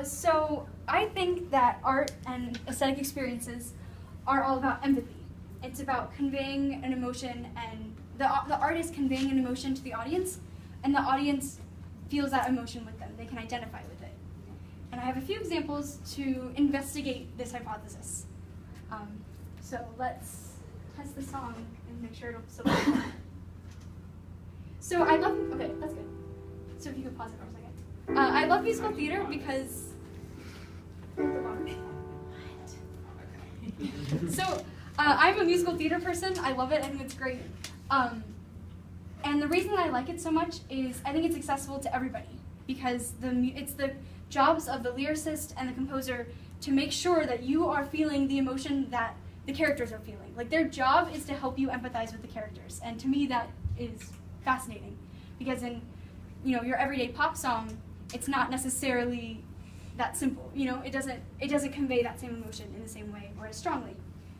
So I think that art and aesthetic experiences are all about empathy. It's about conveying an emotion, and the art is conveying an emotion to the audience, and the audience feels that emotion with them. They can identify with it. And I have a few examples to investigate this hypothesis. So let's test the song and make sure it'll still play. So I love, okay, that's good. So if you could pause it for a second. I love musical theater because, so I'm a musical theater person. I love it. I think it's great. And the reason that I like it so much is I think it's accessible to everybody because it's the jobs of the lyricist and the composer to make sure that you are feeling the emotion that the characters are feeling. Like their job is to help you empathize with the characters. And to me that is fascinating because in your everyday pop song, it's not necessarily that simple. It doesn't convey that same emotion in the same way or as strongly.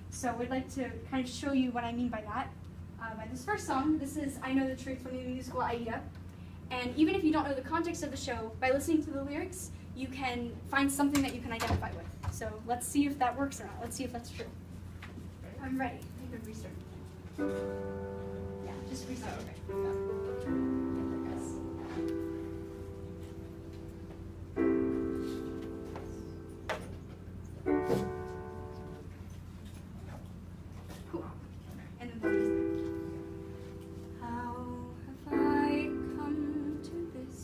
So we'd like to kind of show you what I mean by that. By this first song, this is I Know the Truth from the musical Aida. And even if you don't know the context of the show, by listening to the lyrics, you can find something that you can identify with. So let's see if that works or not. Let's see if that's true. I'm ready. You can restart. Yeah, just restart. Okay. Cool. And then focus there. How have I come to this?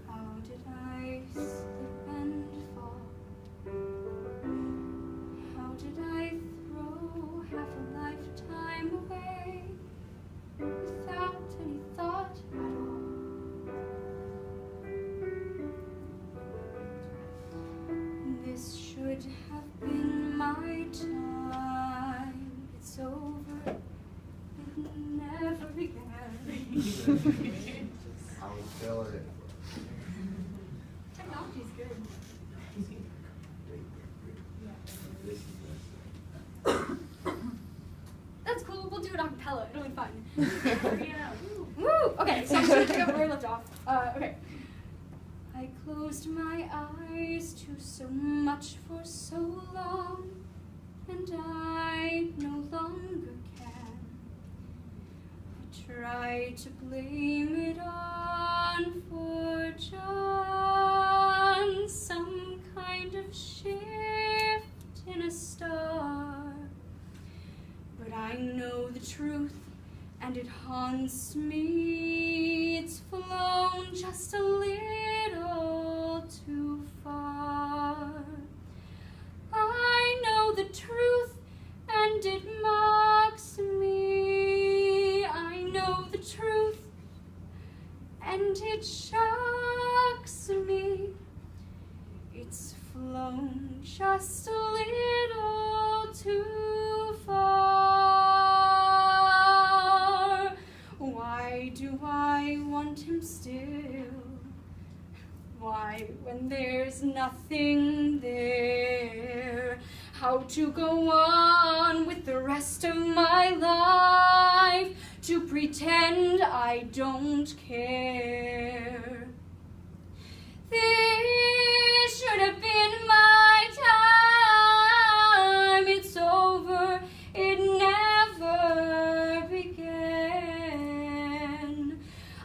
How did I slip and fall? How did I throw half a lifetime away without any thought at all? This should have been my time. It's over. It never began. I was feeling it. Technology's good. That's cool. We'll do it a cappella. It'll be fun. Yeah. Woo! Okay, so I'm just gonna pick up where we left off. Okay. I closed my eyes to so much for so long, and I no longer can. I try to blame it on fortune, some kind of shift in a star. But I know the truth, and it haunts me. It's flown just a little too far. I know the truth, and it mocks me. I know the truth, and it shocks me. It's flown just a little too far. Why do I want him still? Why, when there's nothing there? How to go on with the rest of my life? To pretend I don't care. This should have been my time. It's over. It never began.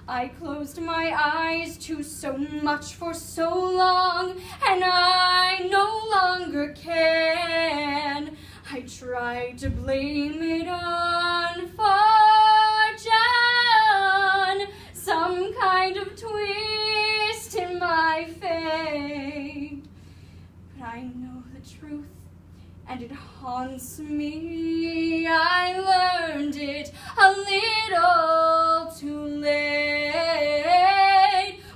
I closed my eyes to so much for so long, and I no longer can. I tried to blame it on fortune, some kind of twist in my fate. But I know the truth, and it haunts me. I learned it a little too late.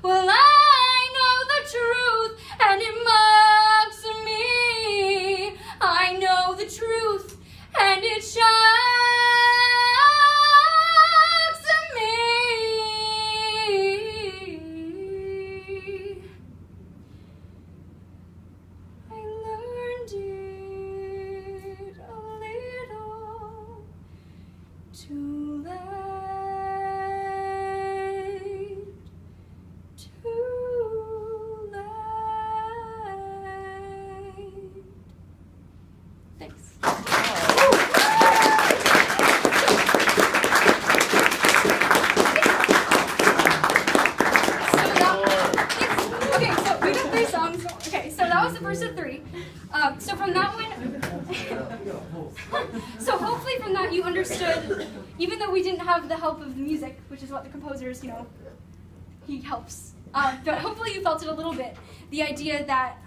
Well, I know the truth, and it mocks me. I know the truth, and it shocks me. I learned it a little too late, too from that you understood, even though we didn't have the help of the music, which is what the composers, he helps. But hopefully you felt it a little bit. The idea that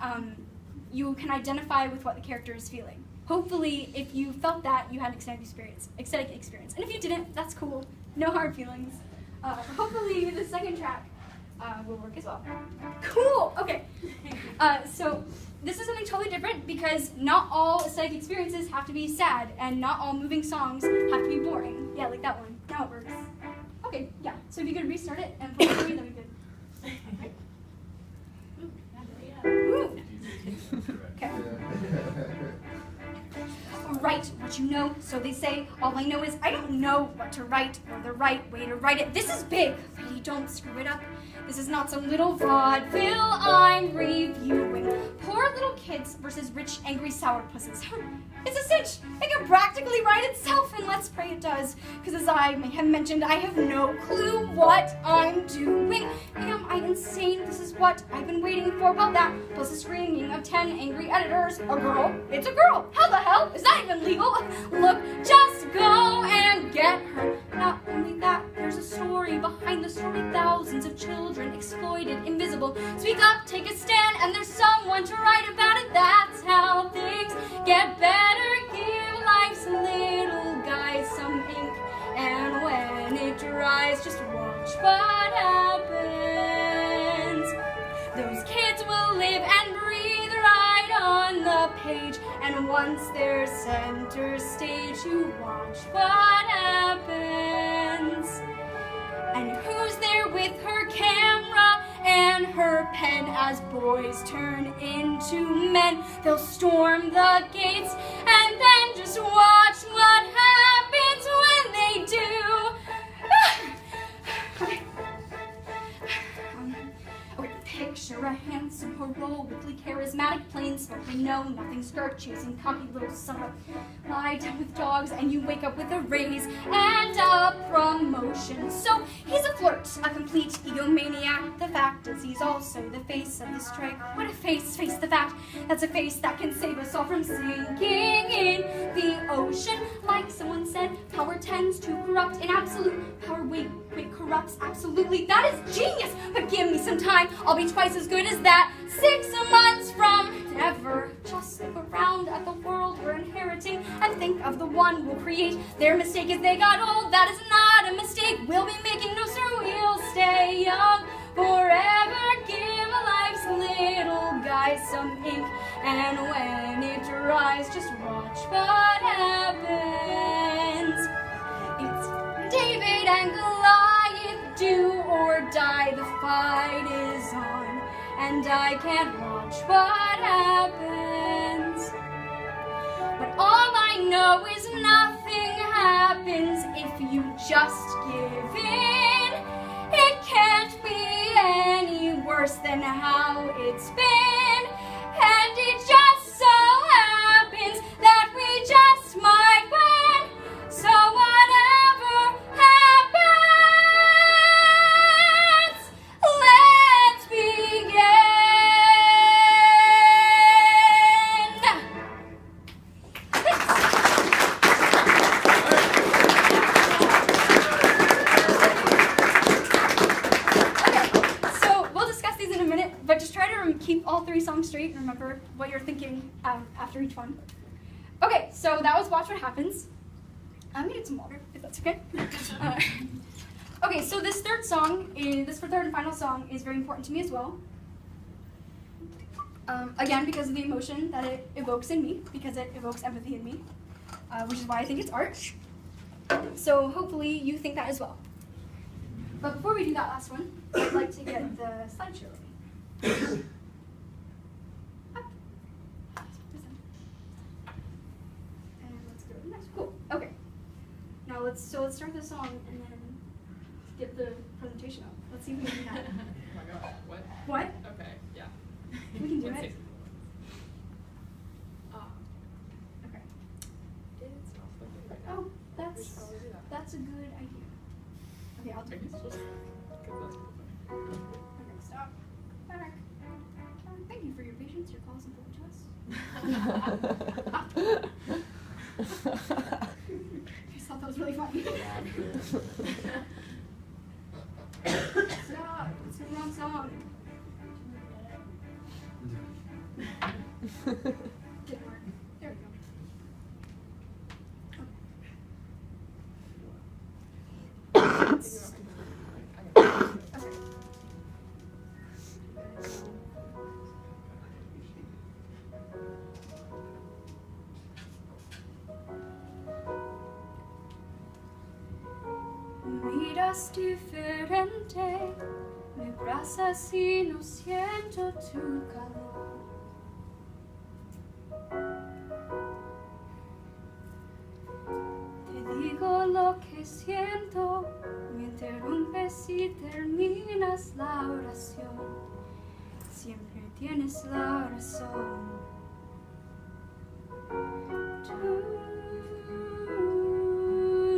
you can identify with what the character is feeling. Hopefully, if you felt that, you had an ecstatic experience. And if you didn't, that's cool. No hard feelings. Hopefully the second track will work as well. Cool, okay. So this is something totally different because not all aesthetic experiences have to be sad and not all moving songs have to be boring. Yeah, like that one. Now it works. Okay, yeah. So if you could restart it and play it for me, that'd be good. Woo. Okay. Write what you know, so they say. All I know is I don't know what to write or the right way to write it. This is big. Lady, don't screw it up. This is not some little vaudeville I'm reviewing. Poor little kids versus rich, angry sourpusses. It's a cinch. It can practically write itself, and let's pray it does. Because as I may have mentioned, I have no clue what I'm doing. Am I insane? This is what I've been waiting for. Well, that plus the screaming of 10 angry editors. A girl? It's a girl. How the hell? Is that even legal? Look, just go and get her. Not only that, there's a story behind the story. Thousands of children exploited, invisible. Speak up, take a stand, and there's someone to write about it. That's how things get better. Give life's little guy some ink, and when it dries, just watch what happens. Those kids will live and breathe right on the page, and once they're center stage, you watch what happens. And who's there with her camera and her pen as boys turn into men? They'll storm the gates and then just watch what happens when they do. Picture a handsome, heroically charismatic, plain-spoken, know-nothing, skirt-chasing, cocky little son. Lie down with dogs and you wake up with a raise and a promotion. So he's a flirt, a complete egomaniac. The fact is he's also the face of the strike. What a face, face the fact. That's a face that can save us all from sinking in the ocean. Like someone said, power tends to corrupt in absolute. Power, wait, corrupts absolutely. That is genius, but give me some time. I'll be twice as good as that. 6 months from never. Just look around at the world we're inheriting and think of the one we'll create. Their mistake is they got old. That is not a mistake. We'll be making no, sir. We'll stay young forever. Give life's little guy some ink, and when it dries, just watch what happens. It's David and Goliath, do or die. The fight is on, and I can't watch what happens. But all I know is nothing happens if you just give in. It can't be any worse than how it's been, and it just so happens that we just might win. So whatever happens, let's begin. But just try to keep all 3 songs straight and remember what you're thinking after each one. Okay, so that was Watch What Happens. I'm gonna get some water, if that's okay. Okay, so this third and final song is very important to me as well. Again, because of the emotion that it evokes in me, because it evokes empathy in me, which is why I think it's art. So hopefully you think that as well. But before we do that last one, I'd like to get the slideshow ready. Up. And let's go to the next. Cool. Okay. Now let's start the song and then get the presentation up. Let's see if we can do that. Oh my god. What? What? Okay. Yeah. We can do it. Okay. Okay. It's not flipping right now. Oh, We should probably do that. that's a good idea. Okay, I'll do Are it. you supposed to? Because that's flipping. Okay, stop. Back. Thank you for your patience. Your call is important to us. really funny. Stop, it's the wrong song. Get it work. There we go. Okay. Miras diferente, me abrazas y no siento tu calor. Te digo lo que siento, me interrumpes y terminas la oración. Siempre tienes la razón. Tu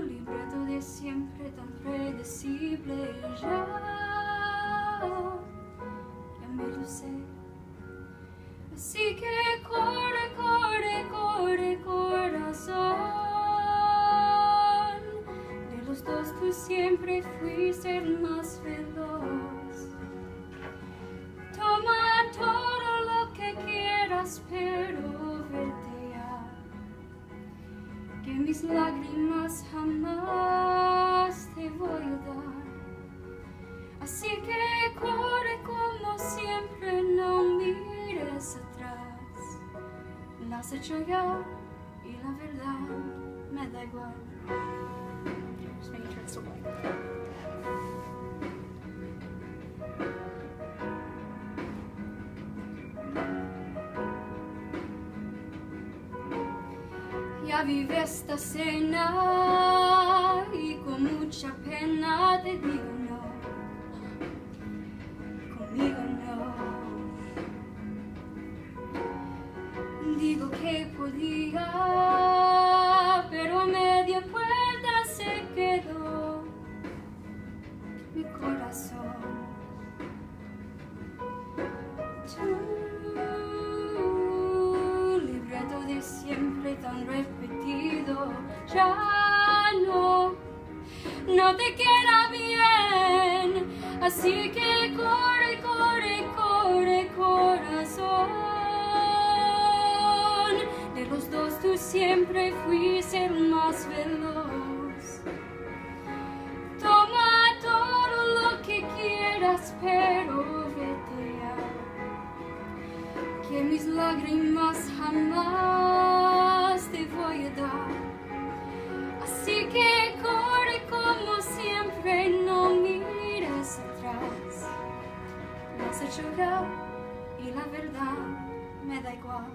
libreto de siempre tan predecible ya me lo sé. Así que corre, corre, corre, corazón. De los dos tú siempre fuiste el más veloz. Toma todo lo que quieras, pero vete ya. Que mis lágrimas jamás te voy a dar. Así que corre como siempre, no mires atrás. Lo has hecho ya y la verdad me da igual. Just making sure it's still going. Ya vive esta cena y con mucha pena te digo no. Conmigo no. Digo que podía, pero a media puerta se quedó mi corazón. Tu libreto de siempre tan repetido ya no te queda bien. Así que corre, corre, corre, corazón. De los dos tú siempre fuiste el más veloz. Toma todo lo que quieras, pero vete ya. Que mis lágrimas jamás te voy a dar. Así que corre como siempre, no mires atrás. Lo has hecho ya y la verdad me da igual.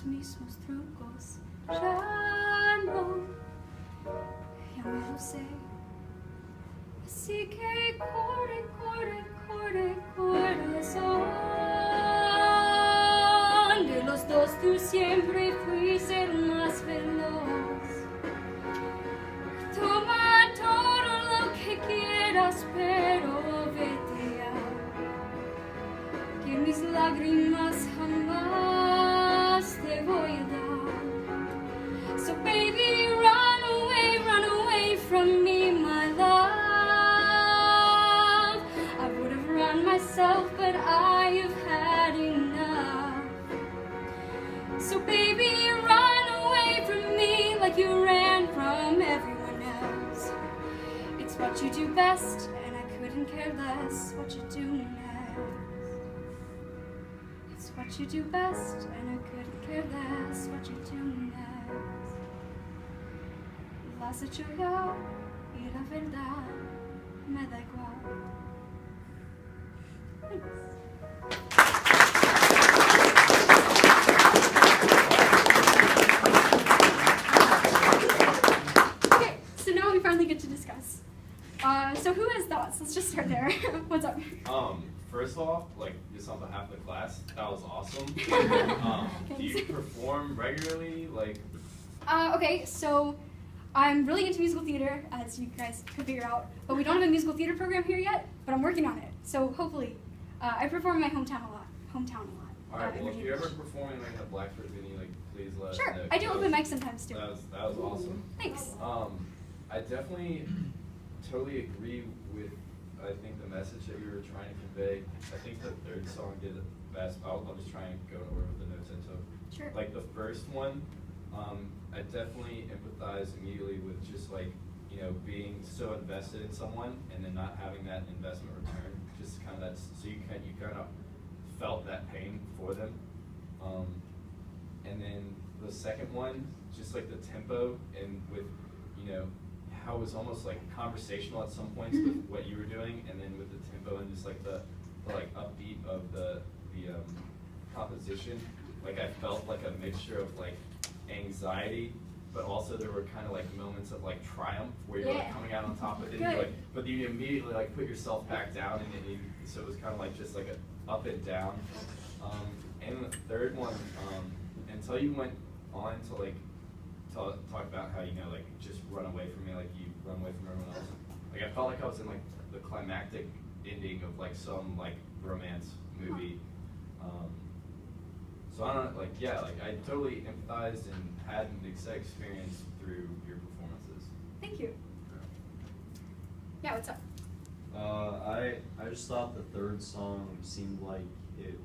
Mismos trucos, ya me lo sé. Así que corre, corre, corre, corazón. De los dos tú siempre fuiste el más veloz. Toma todo lo que quieras, pero vete ya. Que mis lágrimas jamás te voy a dar. So baby, run away from me, my love. I would have run myself, but I have had enough. So baby, run away from me like you ran from everyone else. It's what you do best, and I couldn't care less what you do next. It's what you do best, and I couldn't care less what you do next. Lo has hecho ya y la verdad me da igual. Thanks. thoughts? Let's just start there. What's up? First off, like, just on behalf of the class, that was awesome. Do you perform regularly? Like, Okay, so I'm really into musical theater, as you guys could figure out, but we don't have a musical theater program here yet, but I'm working on it. So hopefully, I perform in my hometown a lot. all right. Well, in if you're ever Virginia. performing like a Blackford venue, like, please let us Sure, know. I do open mics sometimes too. That was awesome. Thanks. I definitely totally agree with, I think, the message that you were trying to convey. I think the third song did it best. I'll just try and go in order with the notes I took. Sure. Like the first one, I definitely empathize immediately with just like, you know, being so invested in someone and then not having that investment return. Just kind of that, so you kind of felt that pain for them. And then the second one, just like the tempo and with, you know, how it was almost like conversational at some points with what you were doing, and then with the tempo and just like the like upbeat of the composition. Like I felt like a mixture of like anxiety, but also there were kind of like moments of like triumph where you're like coming out on top of it, and you like, but you immediately like put yourself back down, and then so it was kind of like just like a up and down. And the third one, until you went on to like talk about how, you know, like just run away from me, like you run away from everyone else. Like I felt like I was in like the climactic ending of like some like romance movie. So I don't know, like, yeah, like I totally empathized and had an exciting experience through your performances. Thank you. Yeah, what's up? I just thought the third song seemed like it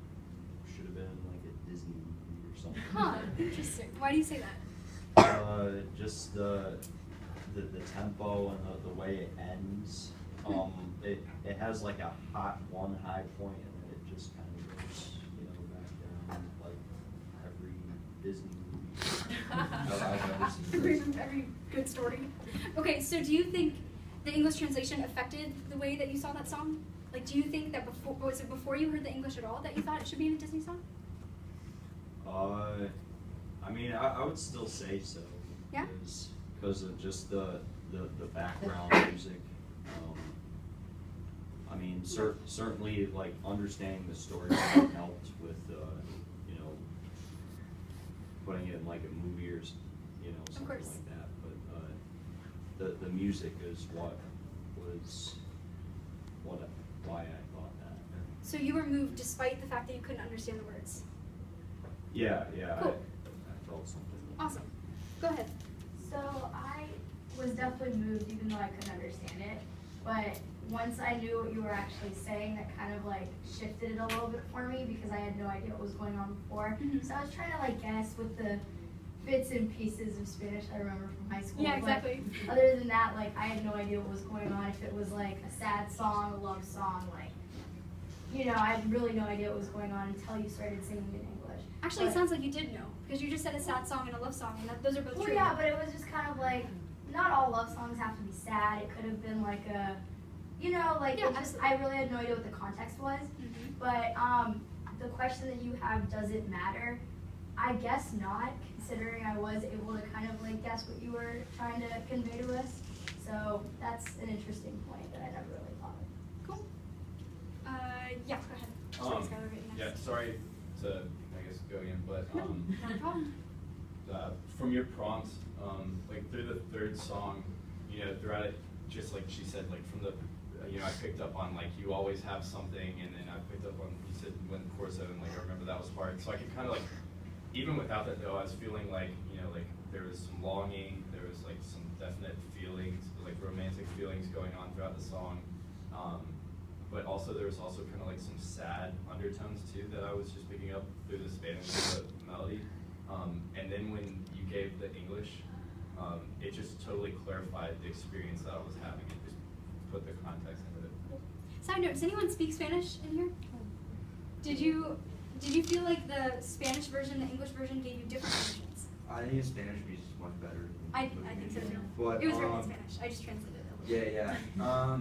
should have been like a Disney movie or something. Huh, interesting. Why do you say that? Just the tempo and the way it ends. It has like a one high point, and then it just kind of goes, you know, back down like every Disney movie I've ever seen. Every good story. Okay, so do you think the English translation affected the way that you saw that song? Like, do you think that was it before you heard the English at all that you thought it should be in a Disney song? I mean, I would still say so. Yeah? Because of just the background music. I mean, certainly, like, understanding the story helped with, you know, putting it in, like, a movie or, you know, something like that. But the music is why I thought that. So you were moved despite the fact that you couldn't understand the words? Yeah, Cool. I felt something. Awesome. Go ahead. So I was definitely moved even though I couldn't understand it. But once I knew what you were actually saying, that kind of like shifted it a little bit for me because I had no idea what was going on before. So I was trying to like guess with the bits and pieces of Spanish I remember from high school. Yeah, exactly. But other than that, like I had no idea what was going on. If it was like a sad song, a love song, like, you know, I had really no idea what was going on until you started singing in English. Actually, it sounds like you did know, because you just said a sad song and a love song, and those are both true. Yeah, but it was just kind of like, not all love songs have to be sad. It could have been like a, you know, like, Yeah, it just, I really had no idea what the context was. But the question that you have, does it matter? I guess not, considering I was able to kind of like guess what you were trying to convey to us. So that's an interesting point that I never really thought of. Cool. Yeah, go ahead. Sorry, Skylar, right next. Yeah, sorry to, I guess, go in, but Not a problem. from your prompts, like through the third song, you know, throughout it, just like she said, like from the, you know, I picked up on like you always have something, and then I picked up on, you said when chorus 7, like I remember that was hard, so I could kind of like, even without that though, I was feeling like, you know, like there was some longing, there was like some definite feelings, like romantic feelings going on throughout the song. But also there was also kind of like some sad undertones too that I was just picking up through the Spanish melody. And then when you gave the English, it just totally clarified the experience that I was having. It just put the context into it. Side note, does anyone speak Spanish in here? Did you feel like the Spanish version, the English version gave you different emotions? I think Spanish music is much better. I think so too. But, It was written in Spanish. I just translated it. Yeah.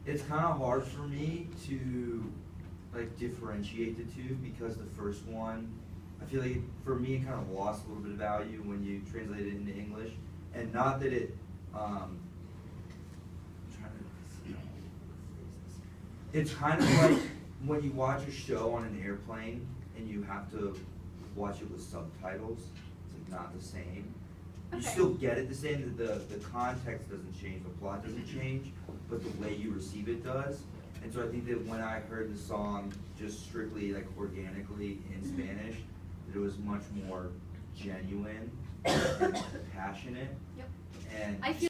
It's kind of hard for me to like differentiate the two because the first one, I feel like for me it kind of lost a little bit of value when you translate it into English, and not that it It's kind of like when you watch a show on an airplane and you have to watch it with subtitles. It's like not the same. You Okay. still get it the same. The context doesn't change, the plot doesn't change, but the way you receive it does. And so I think that when I heard the song just strictly like organically in Spanish, that it was much more genuine and passionate. Yep. And I feel